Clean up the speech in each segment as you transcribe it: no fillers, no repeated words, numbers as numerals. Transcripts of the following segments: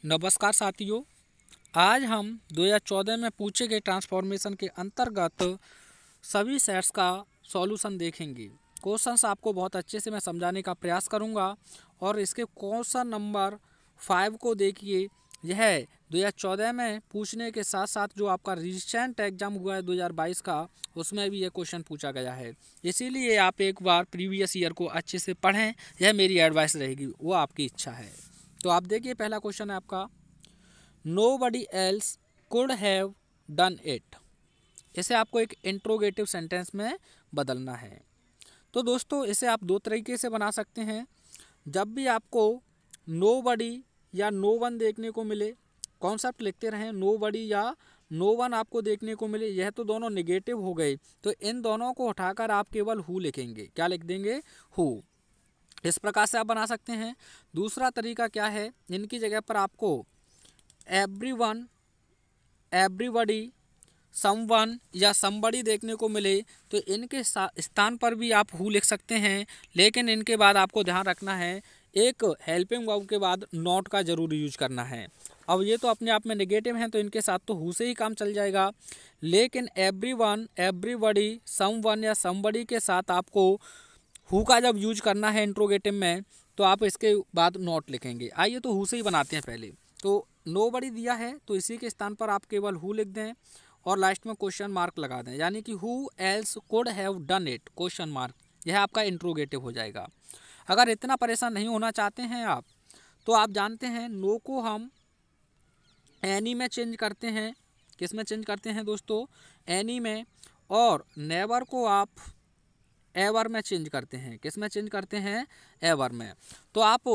नमस्कार साथियों, आज हम 2014 में पूछे गए ट्रांसफॉर्मेशन के अंतर्गत सभी सेट्स का सॉल्यूशन देखेंगे। क्वेश्चंस आपको बहुत अच्छे से मैं समझाने का प्रयास करूंगा और इसके क्वेश्चन नंबर 5 को देखिए। यह 2014 में पूछने के साथ साथ जो आपका रिसेंट एग्जाम हुआ है 2022 का, उसमें भी यह क्वेश्चन पूछा गया है। इसीलिए आप एक बार प्रीवियस ईयर को अच्छे से पढ़ें, यह मेरी एडवाइस रहेगी, वो आपकी इच्छा है। तो आप देखिए, पहला क्वेश्चन है आपका, nobody else could have done it. इसे आपको एक इंट्रोगेटिव सेंटेंस में बदलना है। तो दोस्तों, इसे आप दो तरीके से बना सकते हैं। जब भी आपको नोबडी या नो वन देखने को मिले, कॉन्सेप्ट लिखते रहें, नोबडी या नो वन आपको देखने को मिले, यह तो दोनों नेगेटिव हो गए, तो इन दोनों को उठाकर आप केवल हु लिखेंगे। क्या लिख देंगे? हु। इस प्रकार से आप बना सकते हैं। दूसरा तरीका क्या है, इनकी जगह पर आपको एवरीवन, एवरीबॉडी, समवन या समबडी देखने को मिले, तो इनके स्थान पर भी आप हु लिख सकते हैं। लेकिन इनके बाद आपको ध्यान रखना है, एक हेल्पिंग वर्ब के बाद नॉट का जरूर यूज करना है। अब ये तो अपने आप में नेगेटिव हैं, तो इनके साथ तो हु से ही काम चल जाएगा। लेकिन एवरीवन, एवरीबॉडी, समवन या समबडी के साथ आपको हु का जब यूज करना है इंट्रोगेटिव में, तो आप इसके बाद नॉट लिखेंगे। आइए तो हु से ही बनाते हैं पहले। तो नोबडी दिया है, तो इसी के स्थान पर आप केवल हु लिख दें और लास्ट में क्वेश्चन मार्क लगा दें, यानी कि who else could have done it, question mark. यह आपका इंट्रोगेटिव हो जाएगा। अगर इतना परेशान नहीं होना चाहते हैं आप, तो आप जानते हैं नो को हम एनी में चेंज करते हैं। किस में चेंज करते हैं दोस्तों? एनी में। और नेवर को आप एवर में चेंज करते हैं। किस में चेंज करते हैं? एवर में। तो आप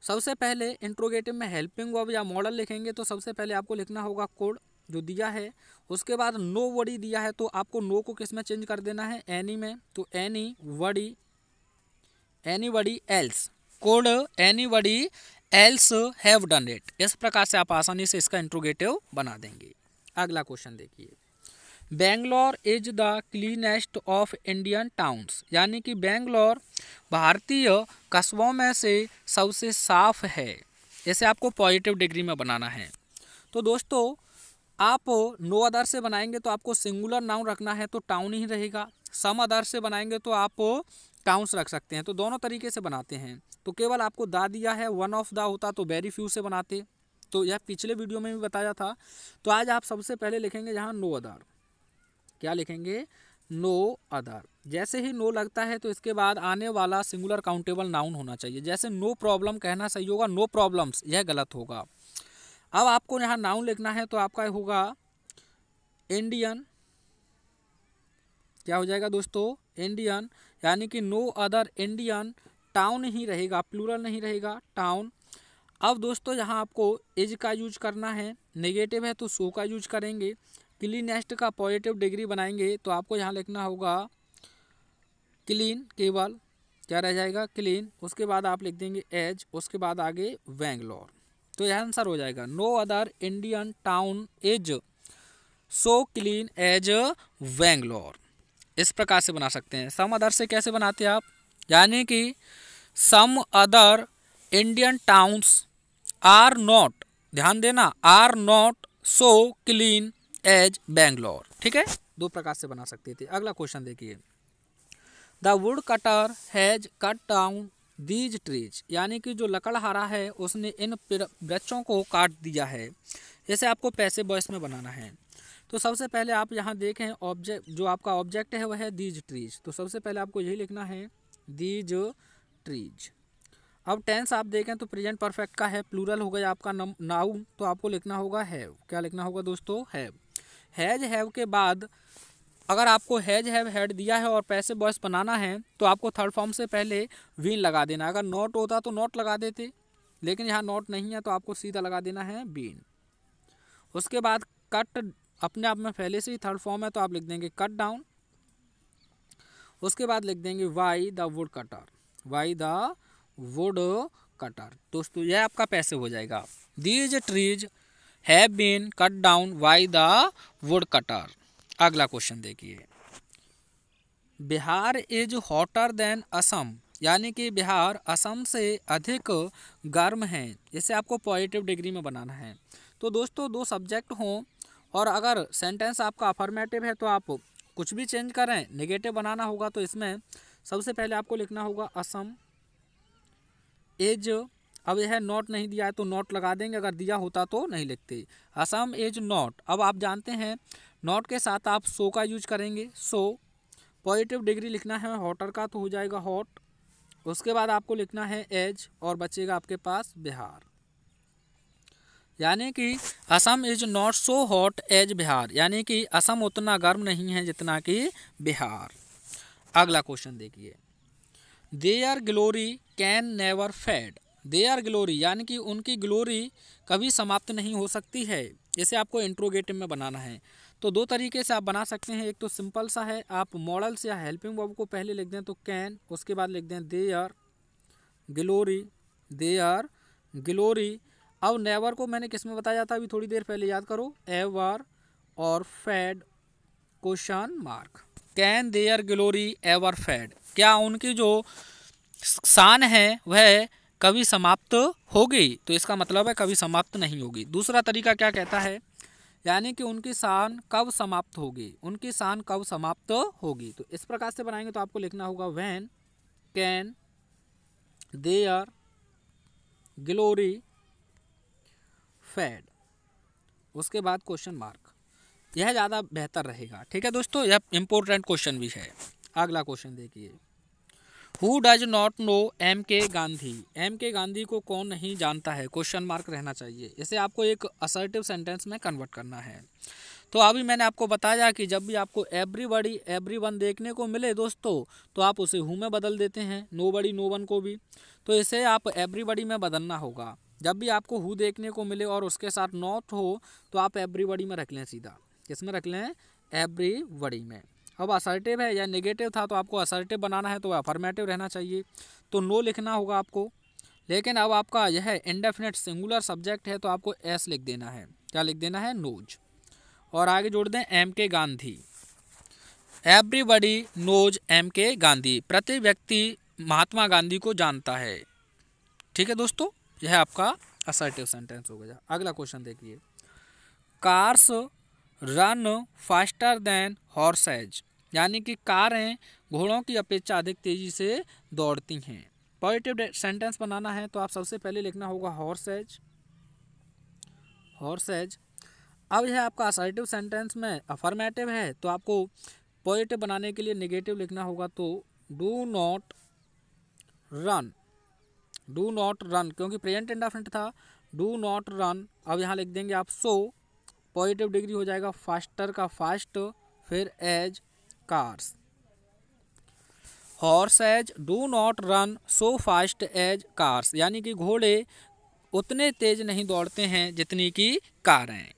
सबसे पहले इंट्रोगेटिव में हेल्पिंग वर्ब या मॉडल लिखेंगे, तो सबसे पहले आपको लिखना होगा कोड जो दिया है। उसके बाद नो बडी दिया है, तो आपको नो को किस में चेंज कर देना है? एनी में। तो any buddy, anybody else, code anybody else have done it. इस प्रकार से आप आसानी से इसका इंट्रोगेटिव बना देंगे। अगला क्वेश्चन देखिए, Bangalore is the cleanest of Indian towns, यानी कि बेंगलोर भारतीय कस्बों में से सबसे साफ है। इसे आपको पॉजिटिव डिग्री में बनाना है। तो दोस्तों, आप नो अदर से बनाएंगे तो आपको सिंगुलर नाउन रखना है, तो टाउन ही रहेगा। सम अदर से बनाएंगे तो आप टाउन्स रख सकते हैं। तो दोनों तरीके से बनाते हैं। तो केवल आपको दा दिया है, वन ऑफ द होता तो वेरी फ्यू से बनाते, तो यह पिछले वीडियो में भी बताया था। तो आज आप सबसे पहले लिखेंगे यहाँ नो अदर। क्या लिखेंगे? No other. जैसे ही नो लगता है, तो इसके बाद आने वाला सिंगुलर काउंटेबल नाउन होना चाहिए। जैसे नो प्रॉब्लम कहना सही होगा, नो प्रॉब्लम्स यह गलत होगा। अब आपको यहाँ नाउन लिखना है, तो आपका होगा इंडियन। क्या हो जाएगा दोस्तों? इंडियन, यानी कि नो अदर इंडियन। टाउन ही रहेगा, प्लूरल नहीं रहेगा, टाउन। अब दोस्तों, यहाँ आपको इज का यूज करना है। नेगेटिव है तो सो का यूज करेंगे। क्लीनेस्ट का पॉजिटिव डिग्री बनाएंगे, तो आपको यहाँ लिखना होगा क्लीन, केवल। क्या रह जाएगा? क्लीन। उसके बाद आप लिख देंगे एज, उसके बाद आगे बेंगलोर। तो यह आंसर हो जाएगा, no other Indian town is so clean as Bangalore. इस प्रकार से बना सकते हैं। सम अदर से कैसे बनाते हैं आप? यानी कि some other Indian towns are not, ध्यान देना, are not so clean as Bangalore. ठीक है, दो प्रकार से बना सकते थे। अगला क्वेश्चन देखिए, the wood cutter has cut down these trees, यानी कि जो लकड़हारा है उसने इन वृक्षों को काट दिया है। इसे आपको पैसिव वॉइस में बनाना है। तो सबसे पहले आप यहाँ देखें, ऑब्जेक्ट जो आपका ऑब्जेक्ट है वह है दीज ट्रीज, तो सबसे पहले आपको यही लिखना है, दीज ट्रीज। अब टेंस आप देखें तो प्रेजेंट परफेक्ट का है, प्लूरल हो गया आपका नाउन, तो आपको लिखना होगा हैव। क्या लिखना होगा दोस्तों? हैव। हैज हैव के बाद अगर आपको हैज हैव हैड दिया है और पैसिव वॉइस बनाना है, तो आपको थर्ड फॉर्म से पहले वीन लगा देना। अगर नॉट होता तो नॉट लगा देते, लेकिन यहाँ नॉट नहीं है, तो आपको सीधा लगा देना है बीन। उसके बाद कट अपने आप में पहले से ही थर्ड फॉर्म है, तो आप लिख देंगे कट डाउन। उसके बाद लिख देंगे by the wood cutter, by the wood cutter. दोस्तों, यह आपका पैसिव हो जाएगा, these trees have been cut down by the wood cutter. अगला क्वेश्चन देखिए, Bihar is hotter than Assam, यानी कि बिहार असम से अधिक गर्म है। इसे आपको पॉजिटिव डिग्री में बनाना है। तो दोस्तों दो सब्जेक्ट हों और अगर सेंटेंस आपका अफर्मेटिव है तो आप कुछ भी चेंज करें, नेगेटिव बनाना होगा तो इसमें सबसे पहले आपको लिखना होगा असम एज। अब यह नॉट नहीं दिया है तो नॉट लगा देंगे, अगर दिया होता तो नहीं लिखते। Assam as not. अब आप जानते हैं नॉट के साथ आप सो का यूज करेंगे, सो पॉजिटिव डिग्री लिखना है हॉटर का तो हो जाएगा हॉट। उसके बाद आपको लिखना है एज और बचेगा आपके पास बिहार। यानी कि Assam is not so hot as Bihar, यानी कि असम उतना गर्म नहीं है जितना कि बिहार। अगला क्वेश्चन देखिए, their glory can never fade. Their glory यानी कि उनकी ग्लोरी कभी समाप्त नहीं हो सकती है। इसे आपको इंट्रोगेटिव में बनाना है। तो दो तरीके से आप बना सकते हैं। एक तो सिंपल सा है, आप मॉडल्स या हेल्पिंग वर्ब को पहले लिख दें तो कैन, उसके बाद लिख दें देयर ग्लोरी, देयर ग्लोरी। अब नेवर को मैंने किस में बताया था अभी थोड़ी देर पहले, याद करो, एवर और fade question mark. Can their glory ever fade, क्या उनकी जो शान है वह कभी समाप्त होगी, तो इसका मतलब है कभी समाप्त नहीं होगी। दूसरा तरीका क्या कहता है, यानी कि उनकी शान कब समाप्त होगी, उनकी शान कब समाप्त होगी। तो इस प्रकार से बनाएंगे तो आपको लिखना होगा when can their glory fade, उसके बाद क्वेश्चन मार्क। यह ज़्यादा बेहतर रहेगा। ठीक है दोस्तों, यह इंपॉर्टेंट क्वेश्चन भी है। अगला क्वेश्चन देखिए, who does not know M K Gandhi. M K Gandhi को कौन नहीं जानता है, क्वेश्चन मार्क रहना चाहिए। इसे आपको एक असर्टिव सेंटेंस में कन्वर्ट करना है। तो अभी मैंने आपको बताया कि जब भी आपको एवरीबॉडी एवरीवन देखने को मिले दोस्तों तो आप उसे हु में बदल देते हैं, नोबडी नो वन को भी। तो इसे आप एवरीबॉडी में बदलना होगा। जब भी आपको हु देखने को मिले और उसके साथ नॉट हो तो आप एवरीबॉडी में रख लें, सीधा किस में रख लें, एवरीबॉडी में। अब असर्टिव है या नेगेटिव था तो आपको असर्टिव बनाना है तो अफर्मेटिव रहना चाहिए, तो नो लिखना होगा आपको। लेकिन अब आपका यह इंडेफिनिट सिंगुलर सब्जेक्ट है तो आपको एस लिख देना है। क्या लिख देना है, नोज, और आगे जोड़ दें M K Gandhi. Everybody knows M K Gandhi, प्रति व्यक्ति महात्मा गांधी को जानता है। ठीक है दोस्तों, यह आपका असर्टिव सेंटेंस हो गया। अगला क्वेश्चन देखिए, cars run faster than horse's, यानी कि कारें घोड़ों की अपेक्षा अधिक तेजी से दौड़ती हैं। पॉजिटिव सेंटेंस बनाना है तो आप सबसे पहले लिखना होगा हॉर्सेज, हॉर्सेज। अब यह आपका असर्टिव सेंटेंस में अफर्मेटिव है तो आपको पॉजिटिव बनाने के लिए नेगेटिव लिखना होगा, तो do not run, do not run, क्योंकि प्रेजेंट इंडेफिनिट था, डू नॉट रन। अब यहाँ लिख देंगे आप सो, पॉजिटिव डिग्री हो जाएगा फास्टर का फास्ट, फिर as cars. Horses do not run so fast as cars, यानी कि घोड़े उतने तेज नहीं दौड़ते हैं जितनी कि कारें।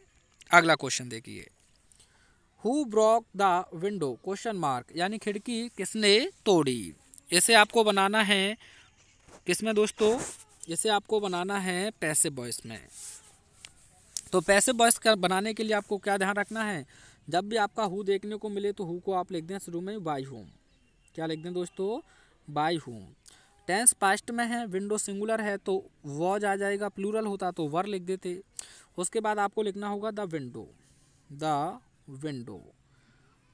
अगला क्वेश्चन देखिए, who broke the window question mark, यानी खिड़की किसने तोड़ी। इसे आपको बनाना है किसमें दोस्तों, इसे आपको बनाना है पैसिव वॉइस में। तो पैसिव वॉइस का बनाने के लिए आपको क्या ध्यान रखना है, जब भी आपका हु देखने को मिले तो हु को आप लिख दें शुरू में बाय होम। क्या लिख दें दोस्तों, बाय होम। टेंस पास्ट में है, विंडो सिंगुलर है तो वॉज आ जाएगा, प्लूरल होता तो वर लिख देते। उसके बाद आपको लिखना होगा द विंडो, द विंडो।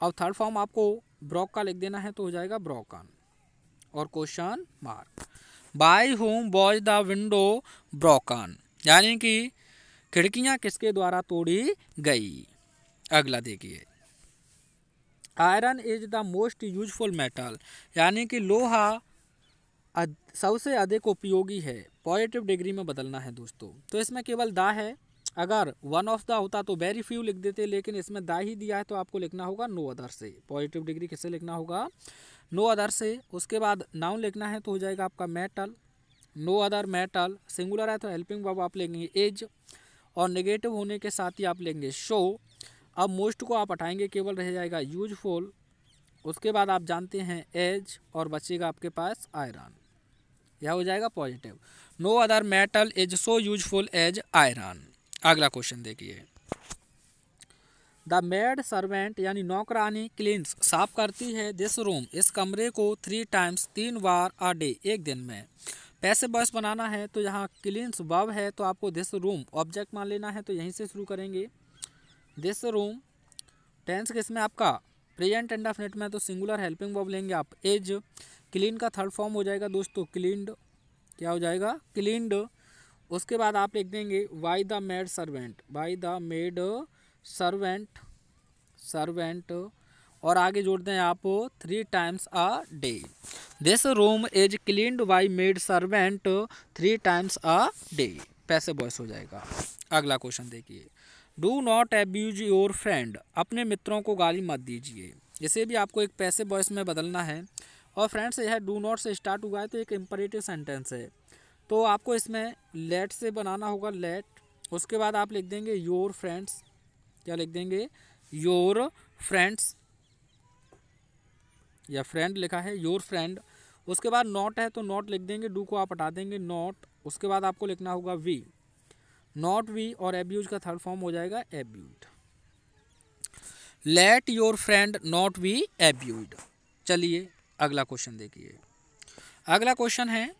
अब थर्ड फॉर्म आपको ब्रोक का लिख देना है तो हो जाएगा ब्रोकन और question mark. By whom was the window broken, यानी कि खिड़कियां किसके द्वारा तोड़ी गई। अगला देखिए, iron is the most useful metal, यानी कि लोहा सबसे अधिक उपयोगी है। पॉजिटिव डिग्री में बदलना है दोस्तों, तो इसमें केवल दा है। अगर वन ऑफ द होता तो वेरी फ्यू लिख देते, लेकिन इसमें दा ही दिया है तो आपको लिखना होगा नो अदर से। पॉजिटिव डिग्री किससे लिखना होगा, नो अदर से। उसके बाद नाउन लिखना है तो हो जाएगा आपका metal, no other metal. Singular है तो हेल्पिंग वर्ब आप लेंगे एज, और नेगेटिव होने के साथ ही आप लेंगे शो। अब मोस्ट को आप हटाएंगे, केवल रह जाएगा यूजफुल। उसके बाद आप जानते हैं एज, और बचेगा आपके पास आयरन। यह हो जाएगा positive, no other metal is so useful as iron. अगला क्वेश्चन देखिए, द मेड सर्वेंट यानी नौकरानी क्लीन्स साफ करती है दिस रूम इस कमरे को 3 टाइम्स 3 बार अ डे एक दिन में। पैसिव वॉइस बनाना है तो यहाँ क्लीन्स वर्ब है तो आपको दिस रूम ऑब्जेक्ट मान लेना है, तो यहीं से शुरू करेंगे। दिस रूम टेंस किस में आपका प्रेजेंट इंडेफिनिट में, तो सिंगुलर हेल्पिंग वर्ब लेंगे आप। एज क्लीन का थर्ड फॉर्म हो जाएगा दोस्तों क्लीन्ड, क्या हो जाएगा क्लीन्ड। उसके बाद आप लिख देंगे by the maid servant, by the maid servant, servant और आगे जोड़ दें आप 3 times a day. This room is cleaned by maid servant 3 times a day, passive voice हो जाएगा। अगला क्वेश्चन देखिए, do not abuse your friend, अपने मित्रों को गाली मत दीजिए। इसे भी आपको एक पैसिव वॉइस में बदलना है। और फ्रेंड्स यह डू नॉट से स्टार्ट हुआ है तो एक इम्परेटिव सेंटेंस है, तो आपको इसमें लेट से बनाना होगा, लेट। उसके बाद आप लिख देंगे योर फ्रेंड्स, क्या लिख देंगे योर फ्रेंड्स, या फ्रेंड लिखा है योर फ्रेंड। उसके बाद नॉट है तो नॉट लिख देंगे, डू को आप हटा देंगे नॉट। उसके बाद आपको लिखना होगा वी, नॉट वी, और एब्यूज का थर्ड फॉर्म हो जाएगा abused. Let your friend not be abused. चलिए अगला क्वेश्चन देखिए। अगला क्वेश्चन है,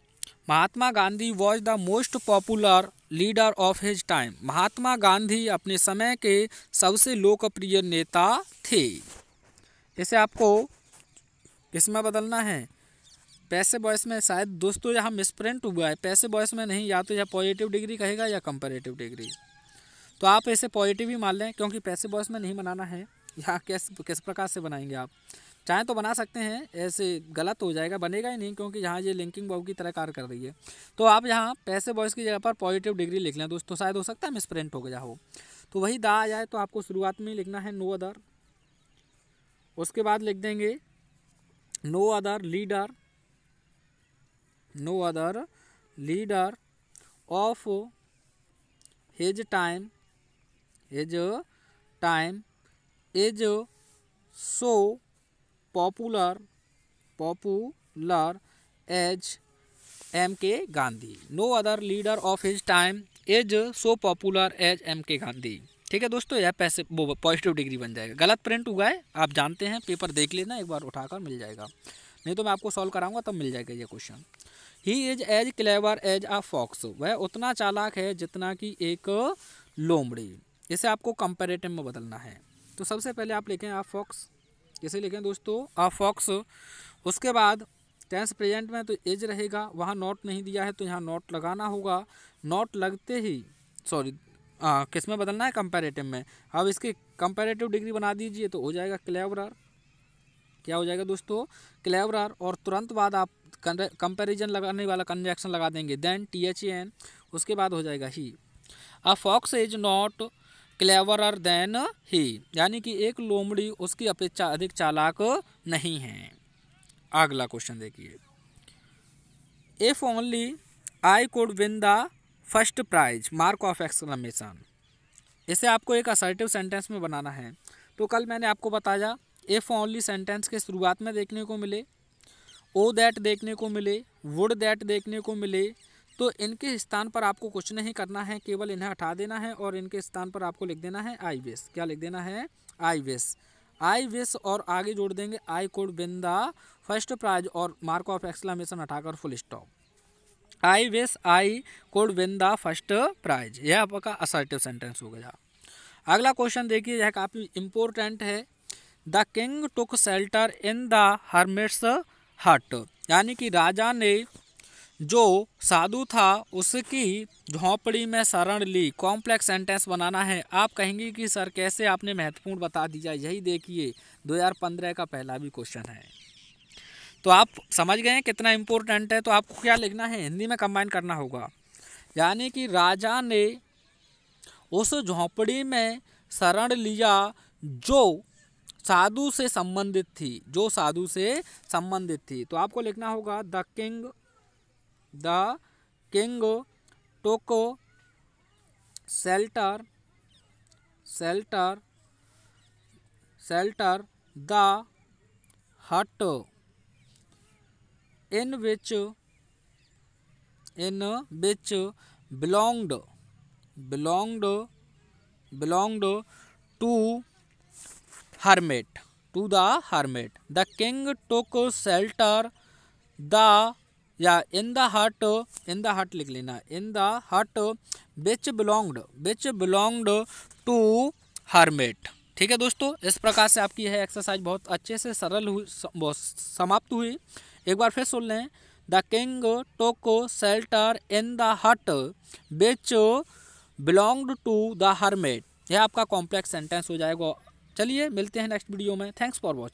Mahatma Gandhi was the most popular leader of his time, Mahatma Gandhi अपने समय के सबसे लोकप्रिय नेता थे। इसे आपको किसमें बदलना है, पैसिव वॉइस में। शायद दोस्तों यहाँ मिसप्रिंट हुआ है, पैसिव वॉइस में नहीं, या तो यह पॉजिटिव डिग्री कहेगा या कंपैरेटिव डिग्री, तो आप इसे पॉजिटिव ही मान लें क्योंकि पैसिव वॉइस में नहीं बनाना है। यहाँ किस प्रकार से बनाएंगे आप, चाहें तो बना सकते हैं, ऐसे गलत हो जाएगा, बनेगा ही नहीं क्योंकि यहाँ ये लिंकिंग वर्ब की तरह कार्य कर रही है। तो आप यहाँ पैसिव वॉइस की जगह पर पॉजिटिव डिग्री लिख लें दोस्तों, शायद हो सकता है मिसप्रिंट हो गया हो। तो वही दा आ जाए तो आपको शुरुआत में ही लिखना है नो अदर। उसके बाद लिख देंगे no other leader, no other leader of his time, his time is so popular, popular as M K Gandhi. No other leader of his time is so popular as M K Gandhi. ठीक है दोस्तों, यह passive positive degree बन जाएगा। गलत print हुआ है, आप जानते हैं, पेपर देख लेना एक बार उठाकर, मिल जाएगा, नहीं तो मैं आपको सॉल्व कराऊंगा तब मिल जाएगा ये question. He is as clever as a fox, वह उतना चालाक है जितना कि एक लोमड़ी। इसे आपको कंपैरेटिव में बदलना है। तो सबसे पहले आप लिखें आ फॉक्स, कैसे लिखें दोस्तों आ फॉक्स। उसके बाद टेंस प्रेजेंट में तो एज रहेगा, वहाँ नॉट नहीं दिया है तो यहाँ नॉट लगाना होगा। नॉट लगते ही किस में बदलना है, कंपैरेटिव में। अब इसकी कंपैरेटिव डिग्री बना दीजिए तो हो जाएगा क्लेवरर, क्या हो जाएगा दोस्तों क्लेवरर। और तुरंत बाद आप कंपैरिजन लगाने वाला कंजक्शन लगा देंगे देन THEN, उसके बाद हो जाएगा he. A fox is not cleverer than he, यानी कि एक लोमड़ी उसकी अपेक्षा अधिक चालाक नहीं है। अगला क्वेश्चन देखिए, if only I could win the first prize mark of exclamation. इसे आपको एक असर्टिव सेंटेंस में बनाना है। तो कल मैंने आपको बताया इफ ओनली सेंटेंस के शुरुआत में देखने को मिले, ओ दैट देखने को मिले, वुड दैट देखने को मिले, तो इनके स्थान पर आपको कुछ नहीं करना है, केवल इन्हें हटा देना है और इनके स्थान पर आपको लिख देना है आई विश। क्या लिख देना है आई विश, आई विश, और आगे जोड़ देंगे I could win the first prize और मार्क ऑफ एक्सक्लेमेशन हटाकर full stop. I wish I could win the first prize, यह आपका असर्टिव सेंटेंस हो गया। अगला क्वेश्चन देखिए, यह काफ़ी इम्पोर्टेंट है। The king took shelter in the hermits हट, यानी कि राजा ने जो साधु था उसकी झोंपड़ी में शरण ली। कॉम्प्लेक्स सेंटेंस बनाना है। आप कहेंगे कि सर कैसे आपने महत्वपूर्ण बता दिया, यही देखिए 2015 का पहला भी क्वेश्चन है। तो आप समझ गए कितना इम्पोर्टेंट है। तो आपको क्या लिखना है, हिंदी में कंबाइन करना होगा, यानी कि राजा ने उस झोंपड़ी में शरण लिया जो साधु से संबंधित थी, जो साधु से संबंधित थी। तो आपको लिखना होगा the king took shelter the हट in which belonged to hermit, to the hermit. The king took shelter the या in the hut लिख लेना, in the hut which belonged to hermit। ठीक है दोस्तों, इस प्रकार से आपकी यह एक्सरसाइज बहुत अच्छे से सरल हुई, समाप्त हुई। एक बार फिर सुन लें। The king took shelter in the hut which belonged to the hermit. यह आपका कॉम्प्लेक्स सेंटेंस हो जाएगा। चलिए मिलते हैं नेक्स्ट वीडियो में। Thanks for watching.